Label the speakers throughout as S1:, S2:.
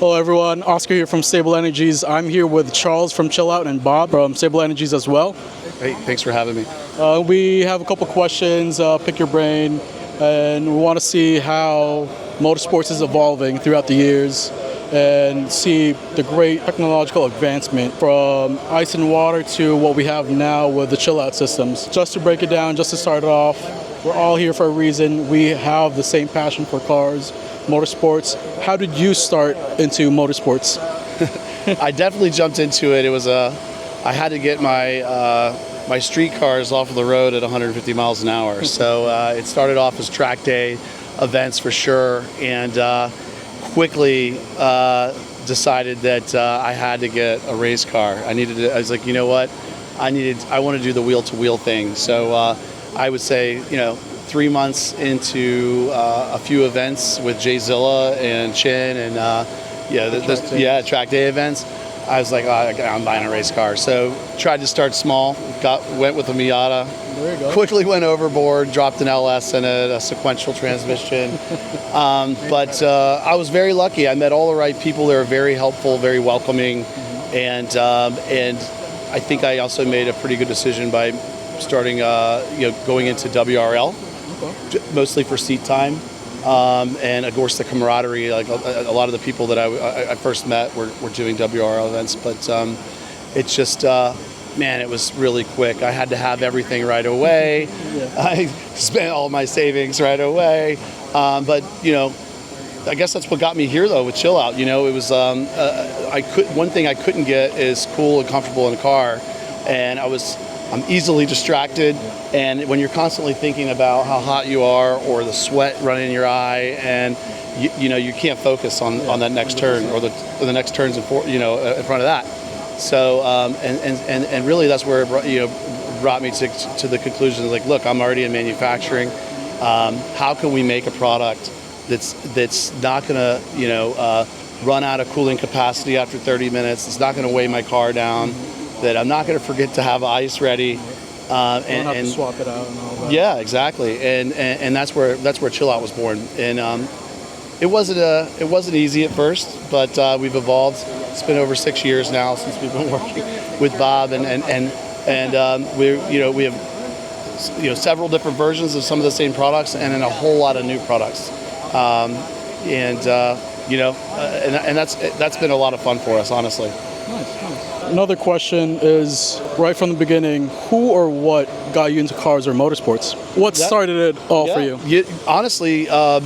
S1: Hello everyone, Oscar here from Stable Energies. I'm here with Charles from Chillout and Bob from Stable Energies as well.
S2: Hey, thanks for having me.
S1: We have a couple questions, pick your brain, and we want to see how motorsports is evolving throughout the years and see the great technological advancement from ice and water to what we have now with the Chillout systems. Just to break it down, just to start it off, we're all here for a reason. We have the same passion for cars, motorsports. How did you start into motorsports?
S2: I definitely jumped into it. I had to get my street cars off of the road at 150 miles an hour. So it started off as track day events for sure, and quickly decided that I had to get a race car. I was like, you know what? I want to do the wheel-to-wheel thing. So I would say, 3 months into a few events with Jay Zilla and Chin and track day events, I was like, I'm buying a race car. So tried to start small, went with a Miata.
S1: There you go.
S2: Quickly went overboard, dropped an LS in it, a sequential transmission. But I was very lucky. I met all the right people. They were very helpful, very welcoming, and I think I also made a pretty good decision by starting, going into WRL, mostly for seat time. And of course the camaraderie, like a lot of the people that I first met were doing WRL events, but it's just, man, it was really quick. I had to have everything right away. I spent all my savings right away. But, I guess that's what got me here though with Chillout. It was, one thing I couldn't get is cool and comfortable in a car. And I'm easily distracted, and when you're constantly thinking about how hot you are or the sweat running in your eye, and you can't focus on that next turn or the next turns in front of that. So and really that's where it brought me to the conclusion, like, look, I'm already in manufacturing. How can we make a product that's not going to run out of cooling capacity after 30 minutes? It's not going to weigh my car down. That I'm not going to forget to have ice ready,
S1: and have to swap it out and all that.
S2: Yeah, exactly, and that's where Chillout was born. And it wasn't easy at first, but we've evolved. It's been over 6 years now since we've been working with Bob, and we have several different versions of some of the same products, and then a whole lot of new products, and that's been a lot of fun for us, honestly.
S1: Nice. Another question is, right from the beginning, who or what got you into cars or motorsports? What started it all for you?
S2: Honestly, I'm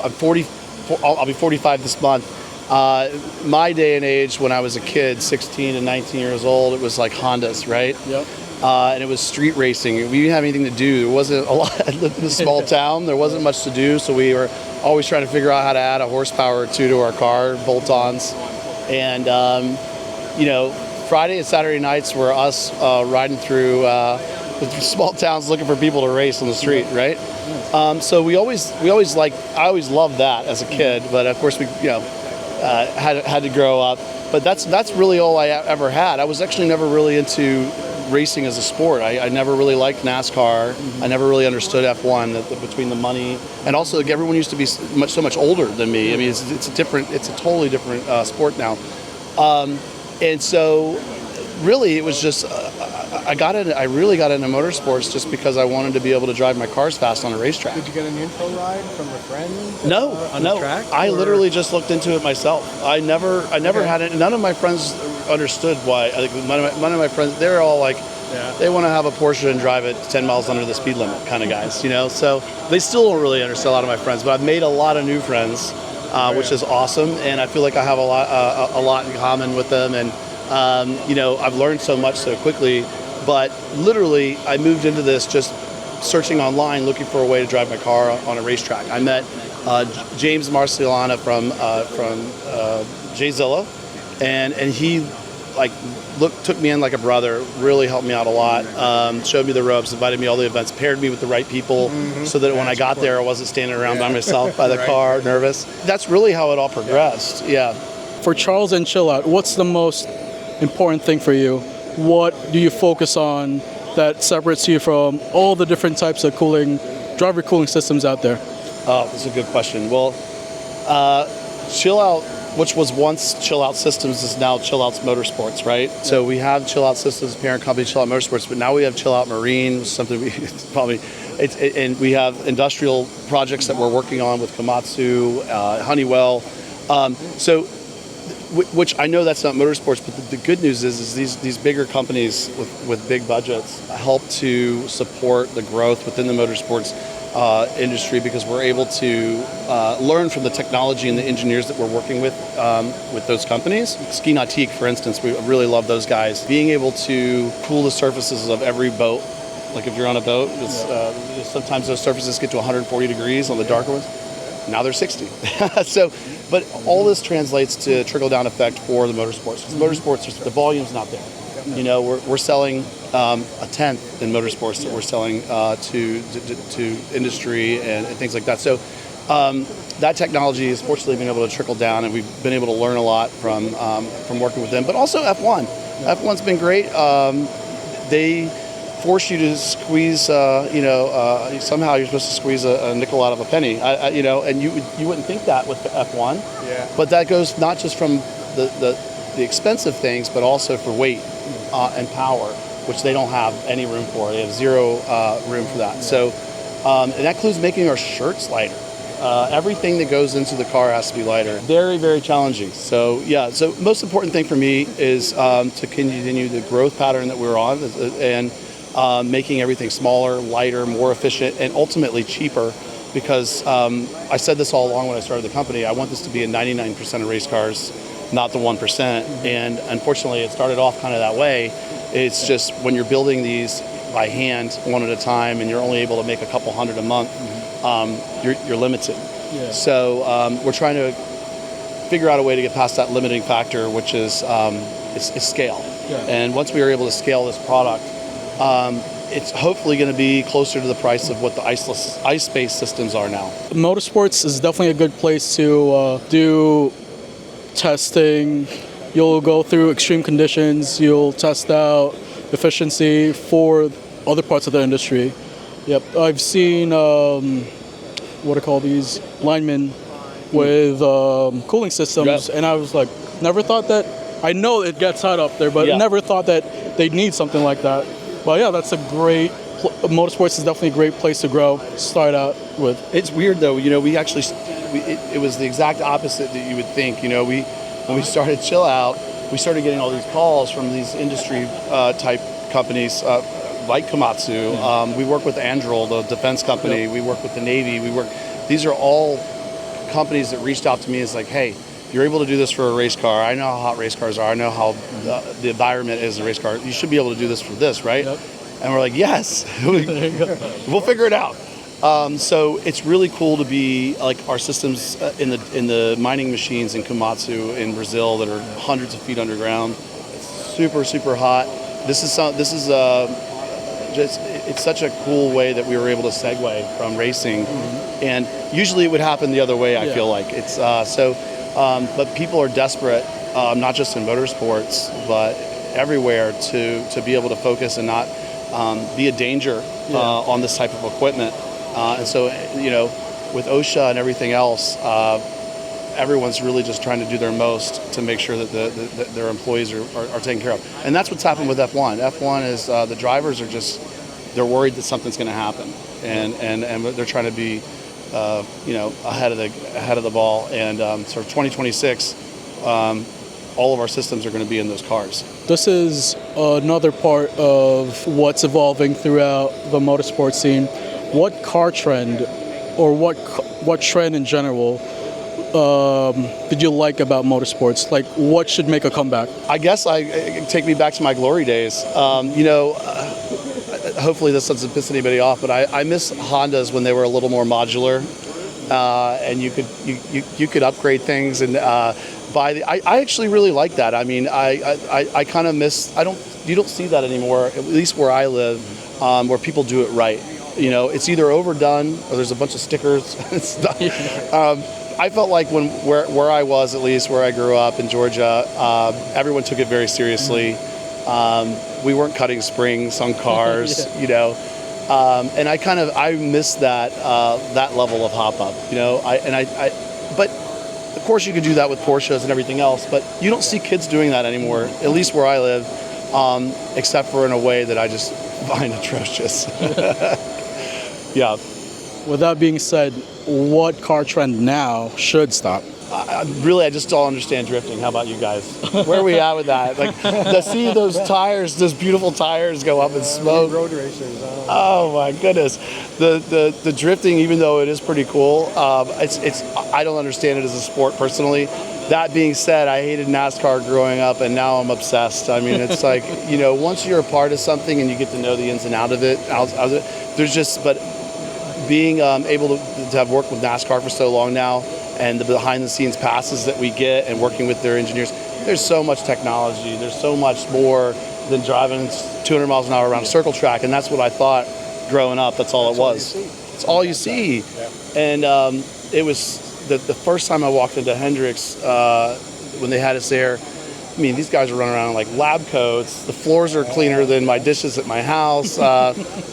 S2: 40. I'll be 45 this month. My day and age, when I was a kid, 16 and 19 years old, it was like Hondas, right?
S1: Yep.
S2: And it was street racing. We didn't have anything to do. There wasn't a lot. I lived in a small town. There wasn't much to do, so we were always trying to figure out how to add a horsepower or two to our car, bolt-ons. And Friday and Saturday nights were us riding through the small towns looking for people to race on the street, right? So I always loved that as a kid, but of course we had to grow up. But that's really all I ever had. I was actually never really into racing as a sport. I never really liked NASCAR. I never really understood F1 between the money, and also everyone used to be so much older than me. I mean, it's a totally different sport now, and so really it was just I really got into motorsports just because I wanted to be able to drive my cars fast on a racetrack.
S3: Did you get an intro ride from a friend?
S2: No.
S3: The track?
S2: I literally just looked into it myself. I never had it. None of my friends understood why. I think none of my friends, they're all like, they want to have a Porsche and drive it 10 miles under the speed limit kind of guys, So they still don't really understand a lot of my friends, but I've made a lot of new friends, which is awesome, and I feel like I have a lot in common with them, and I've learned so much so quickly. But literally, I moved into this just searching online, looking for a way to drive my car on a racetrack. I met James Marciulana from Jay Zilla, and he took me in like a brother, really helped me out a lot, showed me the ropes, invited me to all the events, paired me with the right people, so that when I got there, I wasn't standing around by myself by the car, nervous. That's really how it all progressed. Yeah.
S1: For Charles and Chillout, what's the most important thing for you? What do you focus on that separates you from all the different types of driver cooling systems out there?
S2: Oh, that's a good question. Well, Chillout, which was once Chillout Systems, is now Chillout Motorsports, right? Yeah. So we have Chillout Systems, parent company Chillout Motorsports, but now we have Chillout Marine, something and we have industrial projects that we're working on with Komatsu, Honeywell. Which I know that's not motorsports, but the good news is these bigger companies with big budgets help to support the growth within the motorsports industry, because we're able to learn from the technology and the engineers that we're working with those companies. Ski Nautique, for instance, we really love those guys. Being able to cool the surfaces of every boat, like if you're on a boat, sometimes those surfaces get to 140 degrees on the darker ones. Now they're 60. But all this translates to trickle-down effect for the motorsports. Because motorsports, the volume's not there. You know, we're selling a tenth in motorsports that we're selling to industry and things like that. So that technology has fortunately been able to trickle down, and we've been able to learn a lot from working with them. But also F1. F1's been great. They force you to squeeze, somehow you're supposed to squeeze a nickel out of a penny, and you wouldn't think that with F1. Yeah. But that goes not just from the expensive things, but also for weight and power, which they don't have any room for. They have zero room for that. Yeah. So, and that includes making our shirts lighter. Everything that goes into the car has to be lighter. Very, very challenging. So yeah, so most important thing for me is to continue the growth pattern that we're on, and making everything smaller, lighter, more efficient, and ultimately cheaper. Because I said this all along when I started the company, I want this to be in 99% of race cars, not the 1%. And unfortunately, it started off kind of that way. It's just when you're building these by hand, one at a time, and you're only able to make a couple hundred a month, you're limited. Yeah. So we're trying to figure out a way to get past that limiting factor, which is scale. Yeah. And once we are able to scale this product, it's hopefully going to be closer to the price of what the ice-based systems are now.
S1: Motorsports is definitely a good place to do testing. You'll go through extreme conditions. You'll test out efficiency for other parts of the industry. Yep, I've seen what are called these linemen with cooling systems, and I was like, never thought that. I know it gets hot up there, but never thought that they'd need something like that. But yeah, that's a great. Motorsports is definitely a great place to grow. Start out with.
S2: It's weird though, it was the exact opposite that you would think. When we started Chillout, we started getting all these calls from these industry type companies like Komatsu. We work with Anduril, the defense company. Yep. We work with the Navy. These are all companies that reached out to me as like, hey, you're able to do this for a race car. I know how hot race cars are. I know how the environment is in a race car. You should be able to do this for this, right? Yep. And we're like, yes, we'll figure it out. So it's really cool to be like our systems in the mining machines in Komatsu in Brazil that are hundreds of feet underground. It's super, super hot. It's such a cool way that we were able to segue from racing, and usually it would happen the other way. I feel like it's but people are desperate, not just in motorsports, but everywhere to be able to focus and not be a danger on this type of equipment. And so, with OSHA and everything else, everyone's really just trying to do their most to make sure that their employees are taken care of. And that's what's happened with F1. F1 is the drivers are they're worried that something's going to happen, and they're trying to be ahead of the ball. And sort of 2026, all of our systems are going to be in those cars.
S1: This is another part of what's evolving throughout the motorsport scene. What car trend, or what trend in general, did you like about motorsports? Like, what should make a comeback?
S2: I guess take me back to my glory days. Hopefully this doesn't piss anybody off, but I miss Hondas when they were a little more modular, and you could upgrade things and I actually really like that. I mean, I kind of miss. You don't see that anymore, at least where I live, where people do it right. It's either overdone or there's a bunch of stickers and stuff. I felt like where I was, at least where I grew up in Georgia, everyone took it very seriously. We weren't cutting springs on cars, and I miss that level of hop up, but of course, you can do that with Porsches and everything else, but you don't see kids doing that anymore, at least where I live, except for in a way that I just find atrocious. Yeah.
S1: With that being said, what car trend now should stop?
S2: I just don't understand drifting. How about you guys? Where are we at with that? Like, to see those tires, those beautiful tires go up in smoke.
S3: Road racers.
S2: Oh my goodness, the drifting, even though it is pretty cool, it's I don't understand it as a sport personally. That being said, I hated NASCAR growing up, and now I'm obsessed. I mean, it's like, you know, once you're a part of something and you get to know the ins and out of it, there's just, but being able to have worked with NASCAR for so long now, and the behind the scenes passes that we get and working with their engineers, there's so much technology, there's so much more than driving 200 miles an hour around a circle track, and that's what I thought growing up. That's all it was. It's all you see. And it was the first time I walked into Hendrix when they had us there. I mean, these guys are running around in like lab coats. The floors are cleaner than my dishes at my house.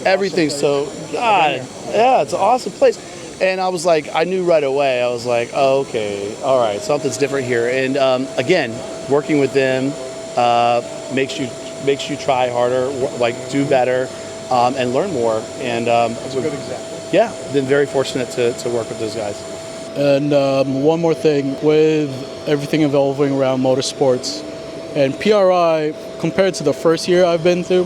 S2: Everything's so, God, yeah, it's an awesome place. And I was like, I knew right away. I was like, oh, okay, all right, something's different here. And again, working with them makes you try harder, like do better, and learn more. And
S3: That's a good example.
S2: yeah, been very fortunate to work with those guys.
S1: And one more thing, with everything evolving around motorsports and PRI, compared to the first year I've been through,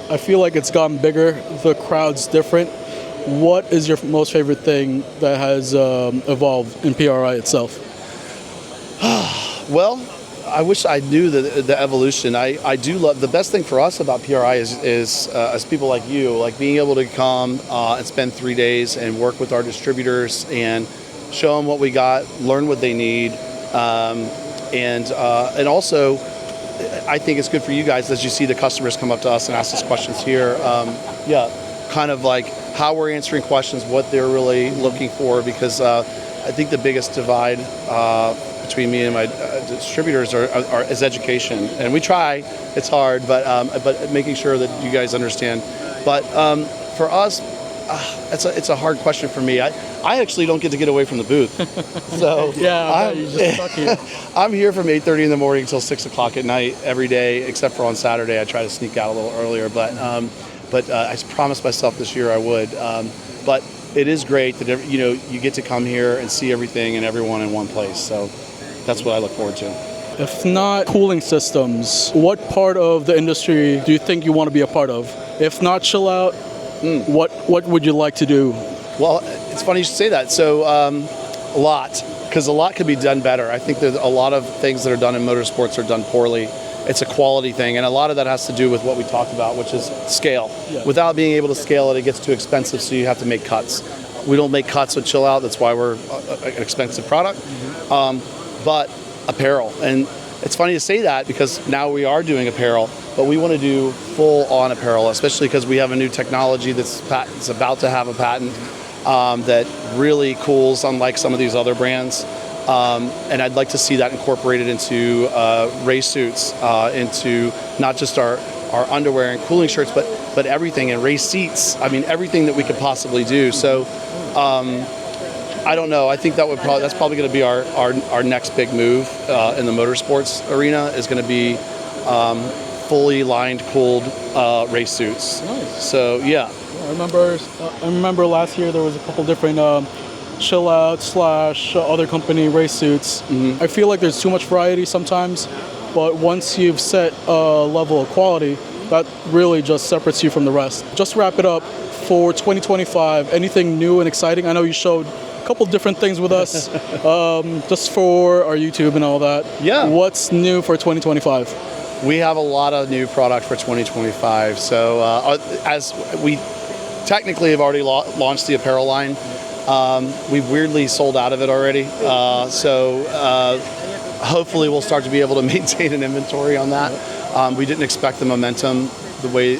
S1: I feel like it's gotten bigger. The crowd's different. What is your most favorite thing that has evolved in PRI itself?
S2: Well, I wish I knew the evolution. I do love, the best thing for us about PRI is as people like you, like being able to come and spend 3 days and work with our distributors and show them what we got, learn what they need, and also I think it's good for you guys as you see the customers come up to us and ask us questions here. Kind of like how we're answering questions, what they're really looking for, because I think the biggest divide between me and my distributors is education, and we try. It's hard, but making sure that you guys understand. But for us, it's a hard question for me. I actually don't get to get away from the booth, so
S1: Yeah, you just stuck here.
S2: I'm here from 8:30 in the morning until 6 o'clock at night every day, except for on Saturday. I try to sneak out a little earlier, but I promised myself this year I would. But it is great that you get to come here and see everything and everyone in one place. So that's what I look forward to.
S1: If not cooling systems, what part of the industry do you think you want to be a part of? If not Chillout, what would you like to do?
S2: Well, it's funny you should say that. So a lot, because a lot could be done better. I think there's a lot of things that are done in motorsports are done poorly. It's a quality thing, and a lot of that has to do with what we talked about, which is scale.
S1: Yeah.
S2: Without being able to scale it gets too expensive, so you have to make cuts. We don't make cuts with Chillout. That's why we're an expensive product. But apparel, and it's funny to say that because now we are doing apparel, but we want to do full-on apparel, especially because we have a new technology that's about to have a patent that really cools, unlike some of these other brands. And I'd like to see that incorporated into race suits, into not just our underwear and cooling shirts, but everything, and race seats. I mean, everything that we could possibly do. So I don't know. I think that's probably going to be our next big move in the motorsports arena, is going to be fully lined, cooled race suits.
S1: Nice.
S2: So yeah.
S1: I remember last year there was a couple different Chillout / other company race suits. I feel like there's too much variety sometimes, but once you've set a level of quality, that really just separates you from the rest. Just to wrap it up, for 2025, anything new and exciting? I know you showed a couple different things with us, just for our YouTube and all that.
S2: Yeah.
S1: What's new for 2025?
S2: We have a lot of new product for 2025. So as we technically have already launched the apparel line, we've weirdly sold out of it already. So hopefully we'll start to be able to maintain an inventory on that. We didn't expect the momentum the way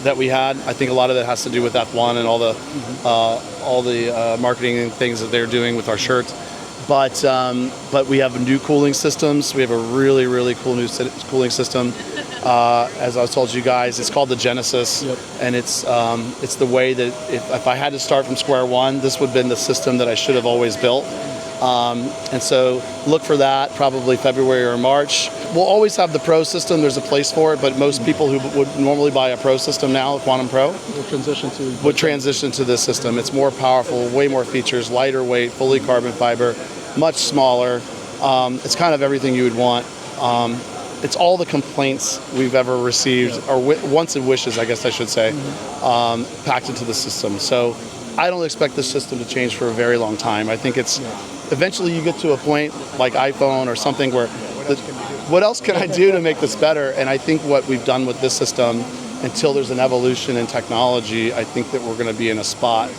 S2: that we had. I think a lot of that has to do with F1 and all the marketing and things that they're doing with our shirts. But we have new cooling systems. We have a really, really cool new cooling system. As I told you guys, it's called the Genesis, and it's the way that if I had to start from square one, this would have been the system that I should have always built. And so look for that probably February or March. We'll always have the Pro system. There's a place for it, but most people who would normally buy a Pro system now, a Quantum Pro, would transition to this system. It's more powerful, way more features, lighter weight, fully carbon fiber, much smaller. It's kind of everything you would want. It's all the complaints we've ever received, or wants and wishes, I guess I should say, packed into the system. So I don't expect this system to change for a very long time. I think it's eventually you get to a point like iPhone or something where what else can I do to make this better? And I think what we've done with this system, until there's an evolution in technology, I think that we're going to be in a spot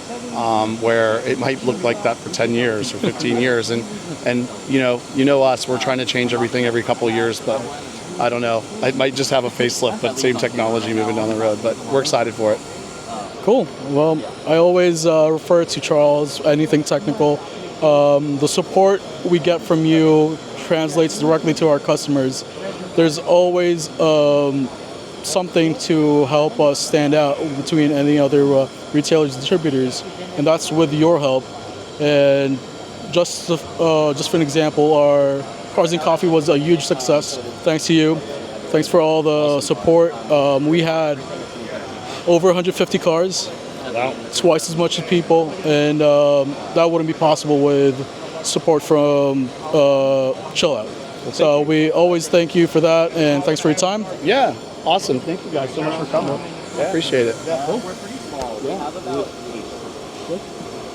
S2: where it might look like that for 10 years or 15 years. And you know us, we're trying to change everything every couple of years, but I don't know. It might just have a facelift, but same technology moving down the road. But we're excited for it.
S1: Cool. Well, I always refer to Charles, anything technical. The support we get from you translates directly to our customers. There's always something to help us stand out between any other retailers and distributors, and that's with your help. And just for an example, our Cars and Coffee was a huge success thanks to you. Thanks for all the support. We had over 150 cars, twice as much as people, and that wouldn't be possible with support from Chillout. So we always thank you for that, and thanks for your time.
S2: Yeah, awesome. Thank you guys so much for coming.
S3: Yeah.
S2: Appreciate it.
S3: Yeah. We're pretty small.
S2: Yeah.